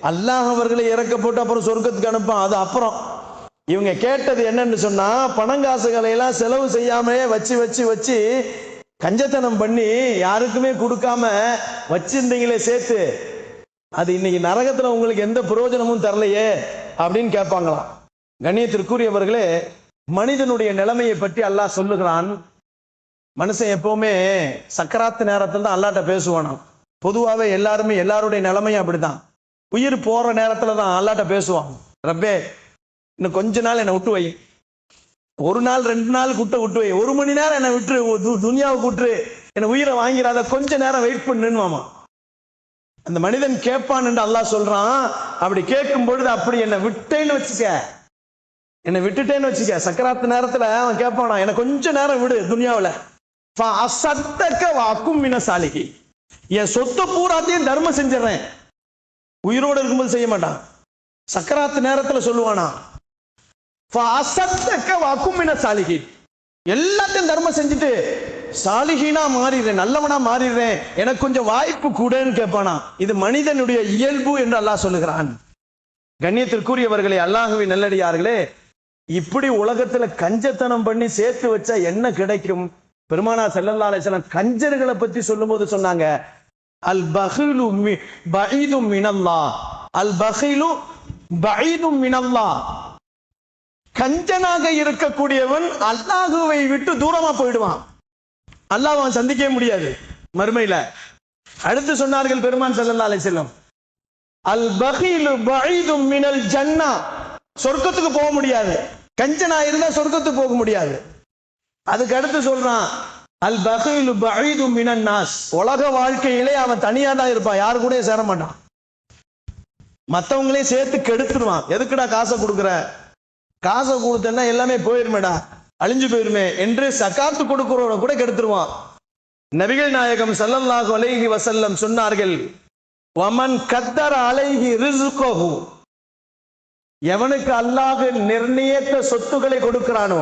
அல்லாஹ் அவர்களை இறக்க போட்டு அப்புறம் சொர்க்கத்துக்கு அனுப்பான். அது அப்புறம் இவங்க கேட்டது என்னன்னு சொன்னா, பணங்காசுகளை எல்லாம் செலவு செய்யாமலே வச்சு வச்சு வச்சு கஞ்சத்தனம் பண்ணி யாருக்குமே கொடுக்காம வச்சிருந்தீங்களே சேர்த்து, அது இன்னைக்கு நரகத்துல உங்களுக்கு எந்த பிரயோஜனமும் தரலையே அப்படின்னு கேட்பாங்களாம். கண்ணியத்திற்குரியவர்களே, மனிதனுடைய நிலைமையை பற்றி அல்லாஹ் சொல்லுகிறான். மனுஷன் எப்பவுமே சக்கராத்து நேரத்தில் தான் அல்லாட்ட பேசுவானாம். பொதுவாகவே எல்லாருமே எல்லாருடைய நிலைமையும் அப்படிதான். உயிர் போற நேரத்துல தான் அல்லாட்ட பேசுவான். ரப்பே, இன்னும் கொஞ்ச நாள் என்னை விட்டு வை, ஒரு நாள் 2 நாள் விட்டு வை, 1 மணி நேரம் என்னை விட்டுரு, துனியாவுக்கு விட்டுரு, என்னை உயிரை வாங்கிறாத, கொஞ்ச நேரம் வெயிட் பண்ணுவாமா. அந்த மனிதன் கேட்பான் என்று அல்லாஹ் சொல்றான். அப்படி கேட்கும் பொழுது, அப்படி என்னை விட்டேன்னு வச்சுக்க, என்னை விட்டுட்டேன்னு வச்சுக்க, சக்கராத்து நேரத்துல அவன் கேட்பானா, என்னை கொஞ்ச நேரம் விடு துனியாவில், வாக்கும் மின சாலிகி, என் சொத்து பூராத்தையும் தர்மம் செஞ்சிடறேன். உயிரோடு இருக்கும்போது செய்ய மாட்டான், சக்கராத்து நேரத்துல சொல்லுவானா, வாக்கும் மின சாலிகி, எல்லாத்தையும் தர்மம் செஞ்சுட்டு சாலிஹீனா மாறிடுறேன், நல்லவனா மாறிடுறேன், எனக்கு கொஞ்சம் வாய்ப்பு கூடன்னு கேட்பானா. இது மனிதனுடைய இயல்பு என்று அல்லாஹ் சொல்லுகிறான். கண்ணியத்திற்குரியவர்களே, அல்லாஹ்வின் நல்லடியார்களே, இப்படி உலகத்துல கஞ்சத்தனம் பண்ணி சேர்த்து வச்சா என்ன கிடைக்கும்? பெருமானார் ஸல்லல்லாஹு அலைஹி வஸல்லம் கஞ்சர்களை பத்தி சொல்லும் போது சொன்னாங்க, அல் பஹீலு பஈதும் மினல்லாஹ், அல் பஹீலு பஈதும் மினல்லாஹ், கஞ்சனாக இருக்கக்கூடியவன் அல்லாஹ்வை விட்டு தூரமா போயிடுவான், அல்லாஹ் அவன் சந்திக்கவே முடியாது மறுமையில. அடுத்து சொன்னார்கள் பெருமான் ஸல்லல்லாஹு அலைஹி வஸல்லம், அல் பஹீலு பஈதும் மினல் ஜன்னா, சொர்க்கத்துக்கு போக முடியாது, கஞ்சனா இருந்தா சொர்க்கத்துக்கு போக முடியாது. அதுக்கு அடுத்து சொல்றான், அல் பஹீலு பஈதும் மினன் நாஸ், உலக வாழ்க்கையிலே அவன் தனியா தான் இருப்பான், யாரு கூட சேர மாட்டான், மற்றவங்களையும் சேர்த்து கெடுத்துருவான். எதுக்குடா காசை கொடுக்குற, காசை கொடுத்தா எல்லாமே போயிருமேடா, அழிஞ்சு போயிருமே என்று சகாத்து கொடுக்கிறவரை கூட கெடுத்துருவான். நபிகள் நாயகம் ஸல்லல்லாஹு அலைஹி வஸல்லம் சொன்னார்கள், வமன் கத்தர அலைஹி ரிஸ்கஹு, எவனுக்கு அல்லாஹ் நிர்ணயித்த சொத்துக்களை கொடுக்கிறானோ,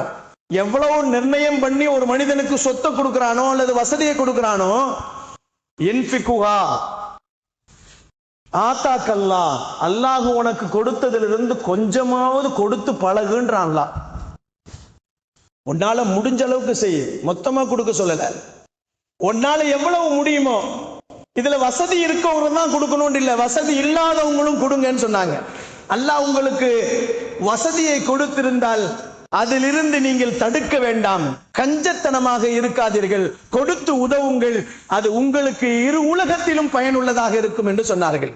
எவ்வளவு நிர்ணயம் பண்ணி ஒரு மனிதனுக்கு சொத்தை கொடுக்கிறானோ அல்லது வசதியை கொடுக்கிறானோ, இன்ஃபிகுஹா ஆத்தாக்கல்லா, அல்லாஹ் உனக்கு கொடுத்ததிலிருந்து கொஞ்சமாவது கொடுத்து பழகுன்றான்ல. உன்னால முடிஞ்ச அளவுக்கு செய், மொத்தமா கொடுக்க சொல்லல, உன்னால எவ்வளவு முடியுமோ. இதுல வசதி இருக்கவங்க தான் கொடுக்கணும் இல்ல, வசதி இல்லாதவங்களும் கொடுங்கன்னு சொன்னாங்க. அல்லாஹ் உங்களுக்கு வசதியை கொடுத்திருந்தால் அதிலிருந்து நீங்கள் தடுக்க வேண்டாம், கஞ்சத்தனமாக இருக்காதீர்கள், கொடுத்து உதவுங்கள், அது உங்களுக்கு இரு உலகத்திலும் பயனுள்ளதாக இருக்கும் என்று சொன்னார்கள்.